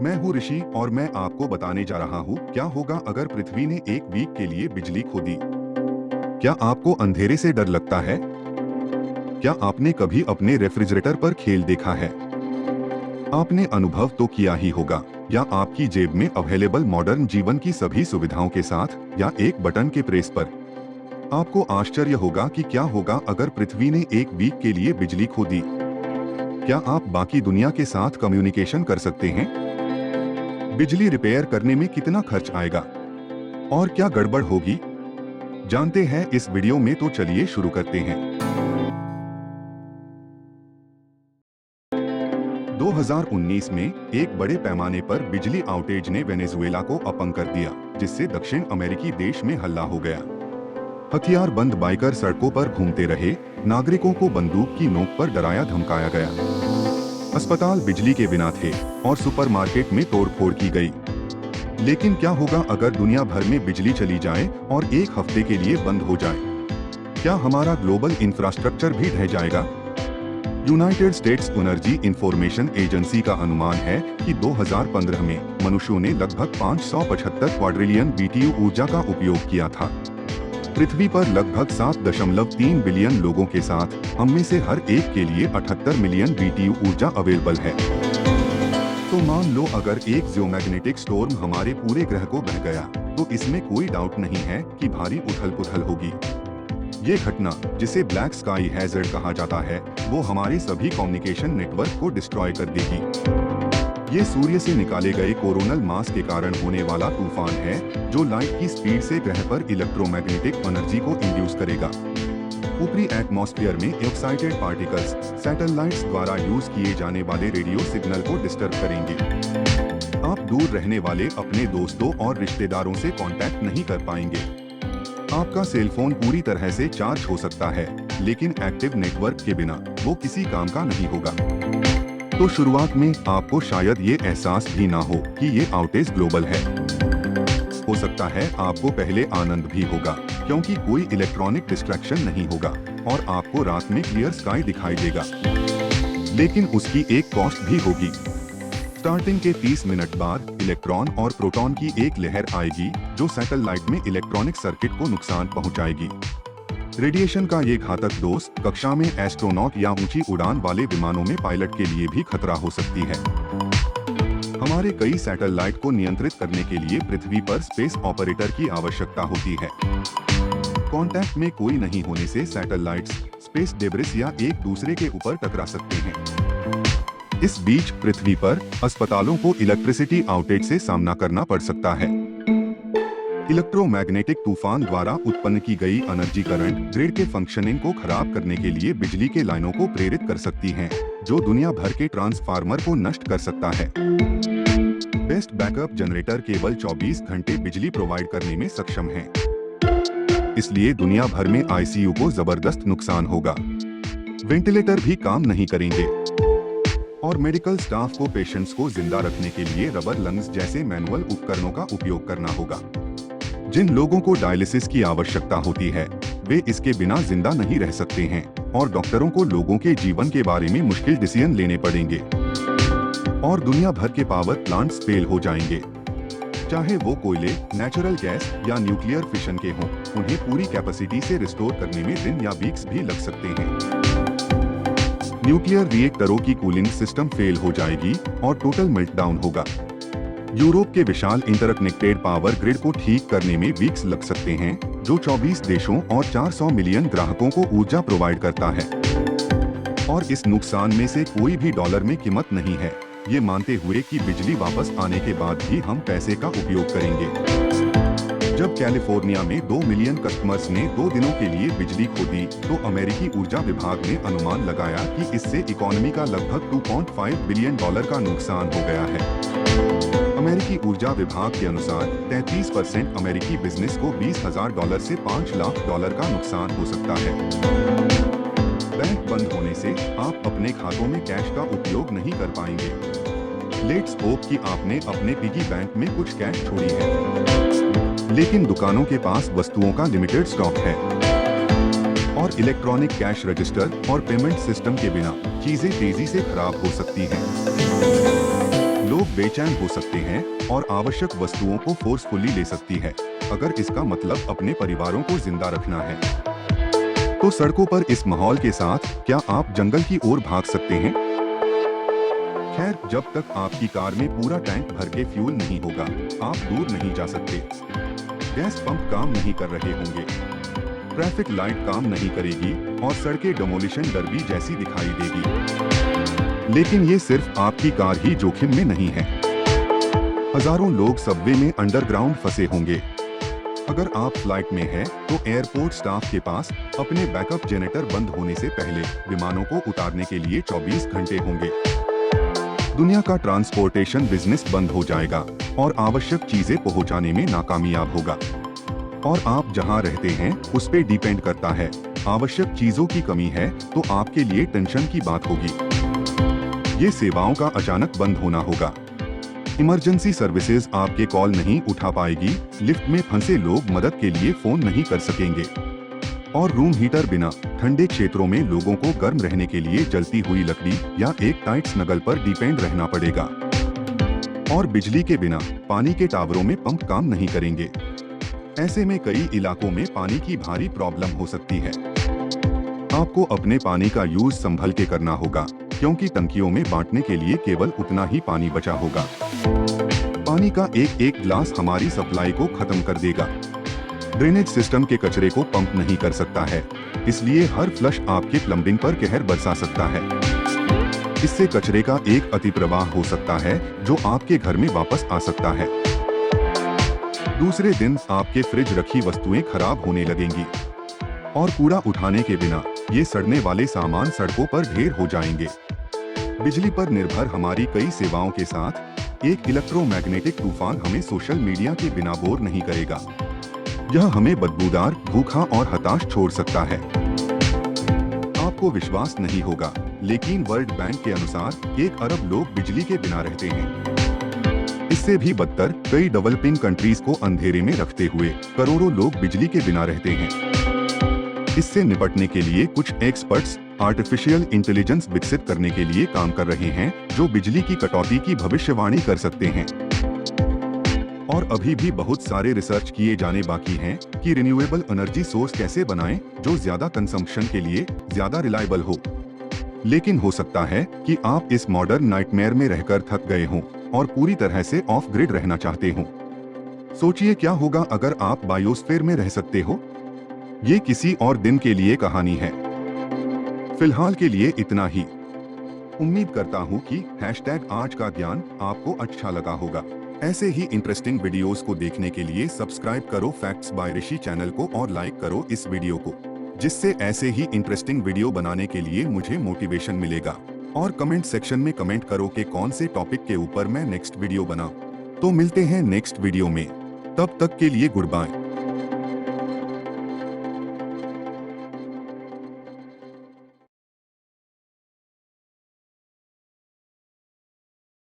मैं हूँ ऋषि और मैं आपको बताने जा रहा हूँ क्या होगा अगर पृथ्वी ने एक वीक के लिए बिजली खो दी। क्या आपको अंधेरे से डर लगता है? क्या आपने कभी अपने रेफ्रिजरेटर पर खेल देखा है? आपने अनुभव तो किया ही होगा, या आपकी जेब में अवेलेबल मॉडर्न जीवन की सभी सुविधाओं के साथ या एक बटन के प्रेस पर। आपको आश्चर्य होगा कि क्या होगा अगर पृथ्वी ने एक वीक के लिए बिजली खो दी। क्या आप बाकी दुनिया के साथ कम्युनिकेशन कर सकते हैं? बिजली रिपेयर करने में कितना खर्च आएगा और क्या गड़बड़ होगी, जानते हैं इस वीडियो में। तो चलिए शुरू करते हैं। 2019 में एक बड़े पैमाने पर बिजली आउटेज ने वेनेजुएला को अपंग कर दिया, जिससे दक्षिण अमेरिकी देश में हल्ला हो गया। हथियारबंद बाइकर सड़कों पर घूमते रहे, नागरिकों को बंदूक की नोक पर डराया धमकाया गया। अस्पताल बिजली के बिना थे और सुपरमार्केट में तोड़फोड़ की गई। लेकिन क्या होगा अगर दुनिया भर में बिजली चली जाए और एक हफ्ते के लिए बंद हो जाए? क्या हमारा ग्लोबल इंफ्रास्ट्रक्चर भी ढह जाएगा? United states energy information agency का अनुमान है कि 2015 में मनुष्यों ने लगभग 575 क्वाड्रिलियन BTU ऊर्जा का उपयोग किया था। पृथ्वी पर लगभग 7.3 बिलियन लोगों के साथ हम में से हर एक के लिए 78 मिलियन BTU ऊर्जा अवेलेबल है। तो मान लो अगर एक जियोमैग्नेटिक स्टॉर्म हमारे पूरे ग्रह को बह गया, तो इसमें कोई डाउट नहीं है कि भारी उथल-पुथल होगी। ये घटना, जिसे ब्लैक स्काई हैजर्ड कहा जाता है, वो हमारे सभी कम्युनिकेशन नेटवर्क को डिस्ट्रॉय कर देगी। ये सूर्य से निकाले गए कोरोनल मास के कारण होने वाला तूफान है, जो लाइट की स्पीड से ग्रह पर इलेक्ट्रोमैग्नेटिक एनर्जी को इंड्यूस करेगा। ऊपरी एटमॉस्फेयर में एक्साइटेड पार्टिकल्स सैटेलाइट्स द्वारा यूज किए जाने वाले रेडियो सिग्नल को डिस्टर्ब करेंगे। आप दूर रहने वाले अपने दोस्तों और रिश्तेदारों से कांटेक्ट नहीं कर पाएंगे। आपका सेलफोन पूरी तरह से चार्ज हो सकता है, लेकिन एक्टिव नेटवर्क के बिना वो किसी काम का नहीं होगा। तो शुरुआत में आपको शायद ये एहसास भी ना हो कि ये आउटेज ग्लोबल है। हो सकता है आपको पहले आनंद भी होगा, क्योंकि कोई इलेक्ट्रॉनिक डिस्ट्रैक्शन नहीं होगा और आपको रात में क्लियर स्काई दिखाई देगा। लेकिन उसकी एक कॉस्ट भी होगी। स्टार्टिंग के 30 मिनट बाद इलेक्ट्रॉन और प्रोटॉन की एक लहर आएगी, जो सैटेलाइट में इलेक्ट्रॉनिक सर्किट को नुकसान पहुंचाएगी। रेडिएशन का ये घातक डोज कक्षा में एस्ट्रोनॉट या ऊंची उड़ान वाले विमानों में पायलट के लिए भी खतरा हो सकती है। हमारे कई सैटेलाइट को नियंत्रित करने के लिए पृथ्वी पर स्पेस ऑपरेटर की आवश्यकता होती है। कांटेक्ट में कोई नहीं होने से सैटेलाइट्स स्पेस डेब्रिस या एक दूसरे के ऊपर टकरा सकते हैं। इस बीच पृथ्वी पर अस्पतालों को इलेक्ट्रिसिटी आउटेज से सामना करना पड़ सकता है। इलेक्ट्रोमैग्नेटिक तूफान द्वारा उत्पन्न की गई एनर्जी करंट ग्रिड के फंक्शनिंग को खराब करने के लिए बिजली के लाइनों को प्रेरित कर सकती हैं, जो दुनिया भर के ट्रांसफार्मर को नष्ट कर सकता है। बेस्ट बैकअप जनरेटर केवल 24 घंटे बिजली प्रोवाइड करने में सक्षम हैं। इसलिए दुनिया भर में ICU को जबरदस्त नुकसान होगा। वेंटिलेटर भी काम नहीं करेंगे और मेडिकल स्टाफ को पेशेंट्स को जिंदा रखने के लिए रबर लंग्स जैसे मैनुअल उपकरणों का उपयोग करना होगा। जिन लोगों को डायलिसिस की आवश्यकता होती है, वे इसके बिना जिंदा नहीं रह सकते हैं और डॉक्टरों को लोगों के जीवन के बारे में मुश्किल डिसीजन लेने पड़ेंगे। और दुनिया भर के पावर प्लांट्स फेल हो जाएंगे, चाहे वो कोयले, नेचुरल गैस या न्यूक्लियर फिशन के हों। उन्हें पूरी कैपेसिटी से रिस्टोर करने में दिन या वीक्स भी लग सकते हैं। न्यूक्लियर रिएक्टरों की कूलिंग सिस्टम फेल हो जाएगी और टोटल मेल्टडाउन होगा। यूरोप के विशाल इंटरकनेक्टेड पावर ग्रिड को ठीक करने में वीक्स लग सकते हैं, जो 24 देशों और 400 मिलियन ग्राहकों को ऊर्जा प्रोवाइड करता है। और इस नुकसान में से कोई भी डॉलर में कीमत नहीं है, ये मानते हुए कि बिजली वापस आने के बाद भी हम पैसे का उपयोग करेंगे। जब कैलिफोर्निया में 2 मिलियन कस्टमर्स ने 2 दिनों के लिए बिजली खो दी, तो अमेरिकी ऊर्जा विभाग ने अनुमान लगाया कि इससे इकोनॉमी का लगभग $2.5 बिलियन का नुकसान हो गया है। अमेरिकी ऊर्जा विभाग के अनुसार 33% अमेरिकी बिजनेस को $20,000 से $5 लाख का नुकसान हो सकता है। बैंक बंद होने से आप अपने खातों में कैश का उपयोग नहीं कर पाएंगे। लेट्स होप कि आपने अपने पिगी बैंक में कुछ कैश छोड़ी है, लेकिन दुकानों के पास वस्तुओं का लिमिटेड स्टॉक है और इलेक्ट्रॉनिक कैश रजिस्टर और पेमेंट सिस्टम के बिना चीजें तेजी से खराब हो सकती हैं। लोग बेचैन हो सकते हैं और आवश्यक वस्तुओं को फोर्सफुली ले सकती है, अगर इसका मतलब अपने परिवारों को जिंदा रखना है। तो सड़कों पर इस माहौल के साथ क्या आप जंगल की ओर भाग सकते हैं? खैर, जब तक आपकी कार में पूरा टैंक भर के फ्यूल नहीं होगा, आप दूर नहीं जा सकते। गैस पंप काम नहीं कर रहे होंगे, ट्रैफिक लाइट काम नहीं करेगी और सड़कें डिमोलिशन डर्बी जैसी दिखाई देगी। लेकिन ये सिर्फ आपकी कार ही जोखिम में नहीं है। हजारों लोग सबवे में अंडरग्राउंड फंसे होंगे। अगर आप फ्लाइट में हैं, तो एयरपोर्ट स्टाफ के पास अपने बैकअप जनरेटर बंद होने से पहले विमानों को उतारने के लिए 24 घंटे होंगे। दुनिया का ट्रांसपोर्टेशन बिजनेस बंद हो जाएगा और आवश्यक चीजें पहुंचाने में नाकामयाब होगा। और आप जहां रहते हैं उस पे डिपेंड करता है। आवश्यक चीजों की कमी है तो आपके लिए टेंशन की बात होगी। ये सेवाओं का अचानक बंद होना होगा। इमरजेंसी सर्विसेज आपके कॉल नहीं उठा पाएगी, लिफ्ट में फंसे लोग मदद के लिए फोन नहीं कर सकेंगे और रूम हीटर बिना ठंडे क्षेत्रों में लोगों को गर्म रहने के लिए जलती हुई लकड़ी या एक टाइट स्नगल पर डिपेंड रहना पड़ेगा। और बिजली के बिना पानी के टावरों में पंप काम नहीं करेंगे। ऐसे में कई इलाकों में पानी की भारी प्रॉब्लम हो सकती है। आपको अपने पानी का यूज संभल के करना होगा, क्योंकि टंकियों में बांटने के लिए केवल उतना ही पानी बचा होगा। पानी का एक एक ग्लास हमारी सप्लाई को खत्म कर देगा। ड्रेनेज सिस्टम के कचरे को पंप नहीं कर सकता है, इसलिए हर फ्लश आपके प्लम्बिंग पर कहर बरसा सकता है। इससे कचरे का एक अतिप्रवाह हो सकता है जो आपके घर में वापस आ सकता है। दूसरे दिन आपके फ्रिज रखी वस्तुएं खराब होने लगेंगी और कूड़ा उठाने के बिना ये सड़ने वाले सामान सड़कों पर ढेर हो जाएंगे। बिजली पर निर्भर हमारी कई सेवाओं के साथ एक इलेक्ट्रोमैग्नेटिक तूफान हमें सोशल मीडिया के बिना बोर नहीं करेगा। यह हमें बदबूदार, भूखा और हताश छोड़ सकता है। आपको विश्वास नहीं होगा, लेकिन वर्ल्ड बैंक के अनुसार 1 अरब लोग बिजली के बिना रहते हैं। इससे भी बदतर, कई डेवलपिंग कंट्रीज को अंधेरे में रखते हुए करोड़ों लोग बिजली के बिना रहते हैं। इससे निपटने के लिए कुछ एक्सपर्ट्स आर्टिफिशियल इंटेलिजेंस विकसित करने के लिए काम कर रहे हैं, जो बिजली की कटौती की भविष्यवाणी कर सकते हैं। और अभी भी बहुत सारे रिसर्च किए जाने बाकी हैं कि रिन्यूएबल एनर्जी सोर्स कैसे बनाएं जो ज्यादा कंजम्पशन के लिए ज्यादा रिलायबल हो। लेकिन हो सकता है कि आप इस मॉडर्न नाइटमेयर में रहकर थक गए हों और पूरी तरह से ऑफ ग्रिड रहना चाहते हों। सोचिए क्या होगा अगर आप बायोस्फीयर में रह सकते हो। ये किसी और दिन के लिए कहानी है। फिलहाल के लिए इतना ही। उम्मीद करता हूँ कि #आज का ज्ञान आपको अच्छा लगा होगा। ऐसे ही इंटरेस्टिंग वीडियोस को देखने के लिए सब्सक्राइब करो फैक्ट्स बाय ऋषि चैनल को और लाइक करो इस वीडियो को, जिससे ऐसे ही इंटरेस्टिंग वीडियो बनाने के लिए मुझे मोटिवेशन मिलेगा। और कमेंट सेक्शन में कमेंट करो कि कौन से टॉपिक के ऊपर मैं नेक्स्ट वीडियो बनाऊं। तो मिलते हैं नेक्स्ट वीडियो में, तब तक के लिए गुड बाय।